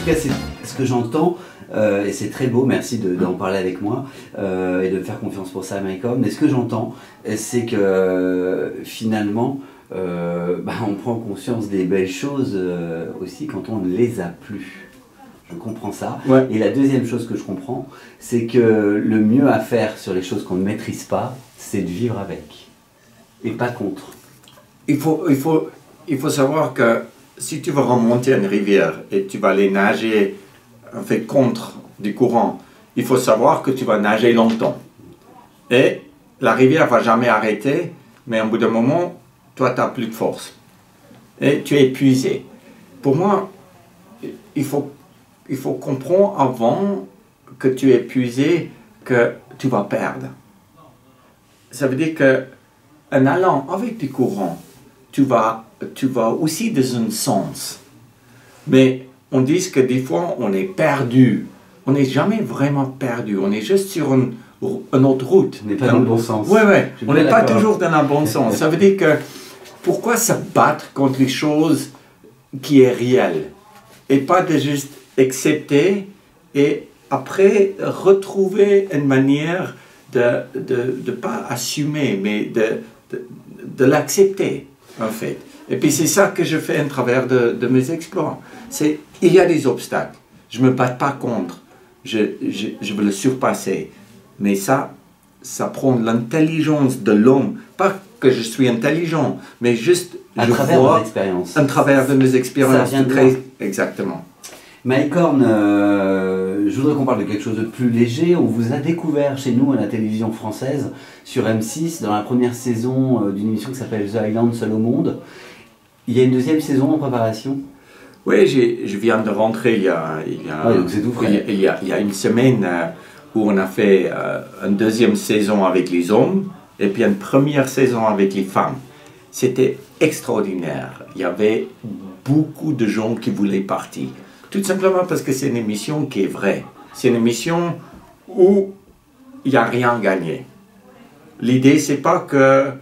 tout cas, c'est ce que j'entends, et c'est très beau, merci d'en parler avec moi, et de me faire confiance pour ça, Malcolm. Mais ce que j'entends, c'est que finalement, on prend conscience des belles choses aussi quand on ne les a plus. Je comprends ça. Ouais. Et la deuxième chose que je comprends, c'est que le mieux à faire sur les choses qu'on ne maîtrise pas, c'est de vivre avec, et pas contre. Il faut savoir que si tu veux remonter une rivière et tu vas aller nager en fait contre du courant, il faut savoir que tu vas nager longtemps. Et la rivière ne va jamais arrêter, mais au bout d'un moment, toi, tu n'as plus de force. Et tu es épuisé. Pour moi, il faut comprendre avant que tu es épuisé que tu vas perdre. Ça veut dire qu'en allant avec du courant, tu vas aussi dans un sens. Mais on dit que des fois, on est perdu. On n'est jamais vraiment perdu. On est juste sur une autre route. On n'est pas dans le bon sens. Oui. On n'est pas toujours dans le bon sens. Ça veut dire que pourquoi se battre contre les choses qui est réelles et pas de juste accepter et après retrouver une manière de pas assumer, mais de l'accepter, en fait. Et puis c'est ça que je fais à travers de mes exploits. Il y a des obstacles. Je ne me bats pas contre. Je veux le surpasser. Mais ça prend l'intelligence de l'homme. Pas que je suis intelligent, mais juste à travers mes expériences. À travers de mes expériences. Ça vient de là. Exactement. Malcolm, je voudrais qu'on parle de quelque chose de plus léger. On vous a découvert chez nous à la télévision française sur M6 dans la première saison d'une émission qui s'appelle The Island, Seul au monde. Il y a une deuxième saison en préparation? Oui, je viens de rentrer il y a une semaine où on a fait une deuxième saison avec les hommes et puis une première saison avec les femmes. C'était extraordinaire. Il y avait beaucoup de gens qui voulaient partir. Tout simplement parce que c'est une émission qui est vraie. C'est une émission où il n'y a rien gagné. L'idée, c'est pas qu'on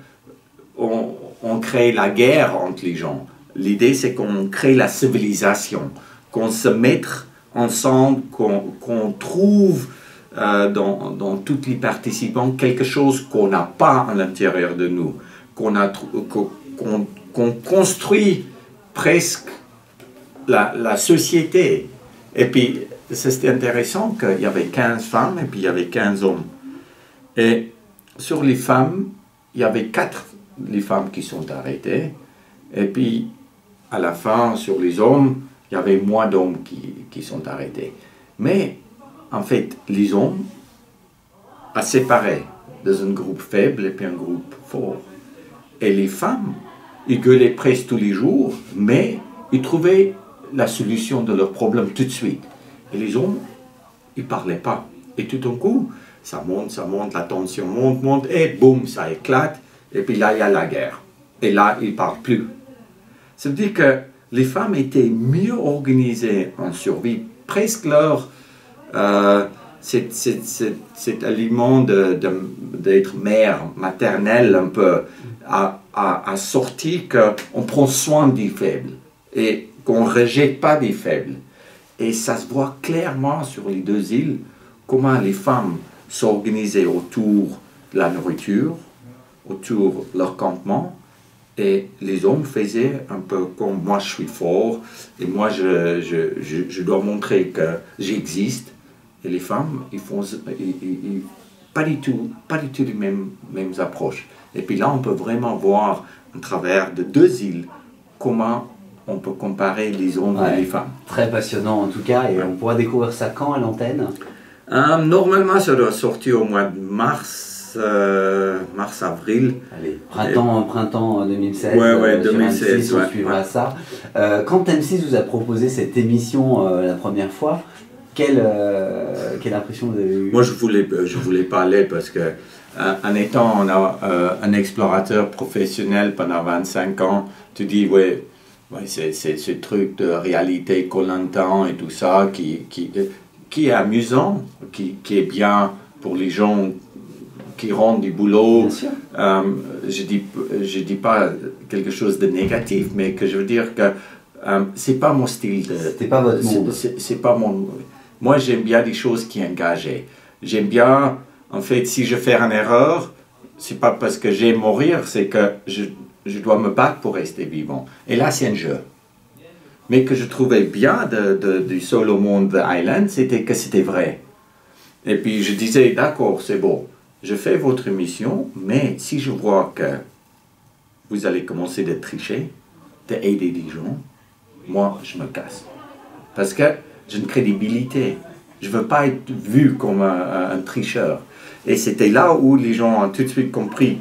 crée la guerre entre les gens. L'idée, c'est qu'on crée la civilisation, qu'on se mette ensemble, qu'on trouve dans tous les participants quelque chose qu'on n'a pas à l'intérieur de nous, qu'on construit presque la société. Et puis, c'était intéressant qu'il y avait 15 femmes et puis il y avait 15 hommes. Et sur les femmes, il y avait 4 les femmes qui sont arrêtées. Et puis, à la fin, sur les hommes, il y avait moins d'hommes qui sont arrêtés. Mais, en fait, les hommes ont séparé dans un groupe faible et puis un groupe fort. Et les femmes, ils gueulaient presque tous les jours, mais ils trouvaient la solution de leurs problèmes tout de suite. Et les hommes, ils ne parlaient pas. Et tout d'un coup, ça monte, la tension monte, et boum, ça éclate. Et puis là, il y a la guerre. Et là, ils ne parlent plus. Ça veut dire que les femmes étaient mieux organisées en survie. Presque leur... cet aliment d'être mère maternelle un peu a sorti qu'on prend soin des faibles et qu'on ne rejette pas des faibles. Et ça se voit clairement sur les 2 îles comment les femmes s'organisaient autour de la nourriture, autour de leur campement, et les hommes faisaient un peu comme moi je suis fort et moi je dois montrer que j'existe. Et les femmes, ils font pas du tout les mêmes approches. Et puis là, on peut vraiment voir à travers de 2 îles comment on peut comparer les hommes et les femmes. Très passionnant en tout cas, et on pourra découvrir ça quand à l'antenne? Normalement, ça doit sortir au mois de mars-avril. Allez, printemps 2016. Ouais, 2016. Sur M6, on suivra ça. Quand M6 vous a proposé cette émission la première fois, quelle impression vous avez eue? Moi, je voulais pas aller parce que en étant un explorateur professionnel pendant 25 ans, tu dis, ouais, c'est ce truc de réalité Koh Lanta et tout ça qui est amusant, qui est bien pour les gens qui rendent du boulot. Je dis pas quelque chose de négatif, mais que je veux dire que c'est pas mon style. C'était pas votre monde. C'est pas mon... Moi, j'aime bien des choses qui engagent. J'aime bien, en fait, si je fais une erreur, c'est pas parce que j'aime mourir, c'est que je dois me battre pour rester vivant. Et là, c'est un jeu. Mais que je trouvais bien du Solomon Island, c'était que c'était vrai. Et puis je disais, d'accord, c'est bon, je fais votre mission, mais si je vois que vous allez commencer de tricher, d'aider des gens, moi, je me casse. Parce que j'ai une crédibilité. Je ne veux pas être vu comme un tricheur. Et c'était là où les gens ont tout de suite compris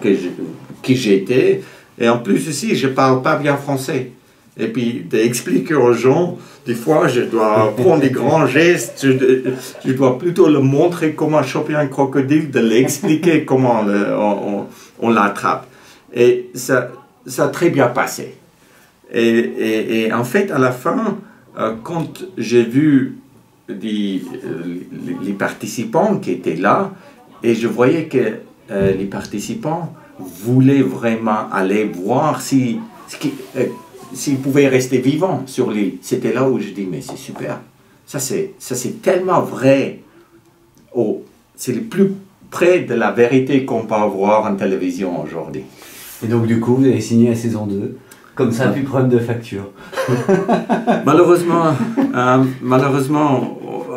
qui j'étais. Et en plus aussi, je ne parle pas bien français. Et puis d'expliquer aux gens, des fois, je dois prendre des grands gestes, je dois plutôt le montrer comment choper un crocodile, de l'expliquer comment on l'attrape. Et ça a très bien passé. Et en fait, à la fin, quand j'ai vu les participants qui étaient là, et je voyais que les participants voulaient vraiment aller voir s'ils pouvaient rester vivants sur l'île. C'était là où je dis, mais c'est super. Ça c'est tellement vrai. C'est le plus près de la vérité qu'on peut avoir en télévision aujourd'hui. Et donc du coup, vous avez signé la saison 2. Comme ça, plus de problème de facture. Malheureusement,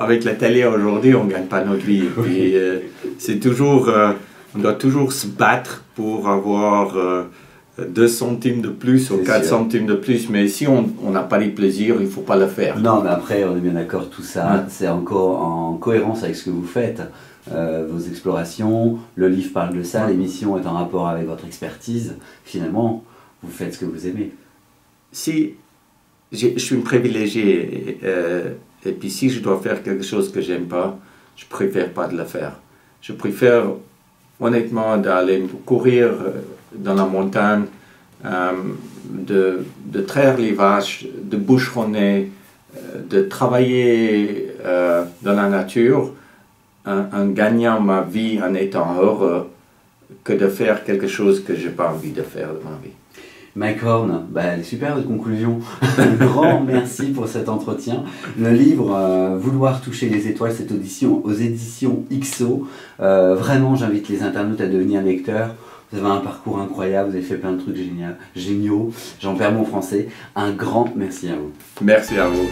avec la télé aujourd'hui, on ne gagne pas notre vie. Et, c'est toujours, on doit toujours se battre pour avoir 2 centimes de plus ou 4 centimes de plus. Mais si on n'a pas les plaisirs, il ne faut pas le faire. Non, mais après, on est bien d'accord, tout ça, c'est encore en cohérence avec ce que vous faites. Vos explorations, le livre parle de ça, l'émission est en rapport avec votre expertise. Finalement, vous faites ce que vous aimez. Si je suis un privilégié, et puis si je dois faire quelque chose que j'aime pas, je préfère pas de le faire. Je préfère honnêtement d'aller courir dans la montagne, de traire les vaches, de bûcheronner, de travailler dans la nature, en gagnant ma vie en étant heureux, que de faire quelque chose que je n'ai pas envie de faire de ma vie. Mike Horn, super de conclusion. Un grand merci pour cet entretien. Le livre Vouloir toucher les étoiles, cette audition aux éditions XO. Vraiment, j'invite les internautes à devenir lecteurs. Vous avez un parcours incroyable, vous avez fait plein de trucs géniaux. J'en perds mon français. Un grand merci à vous. Merci à vous.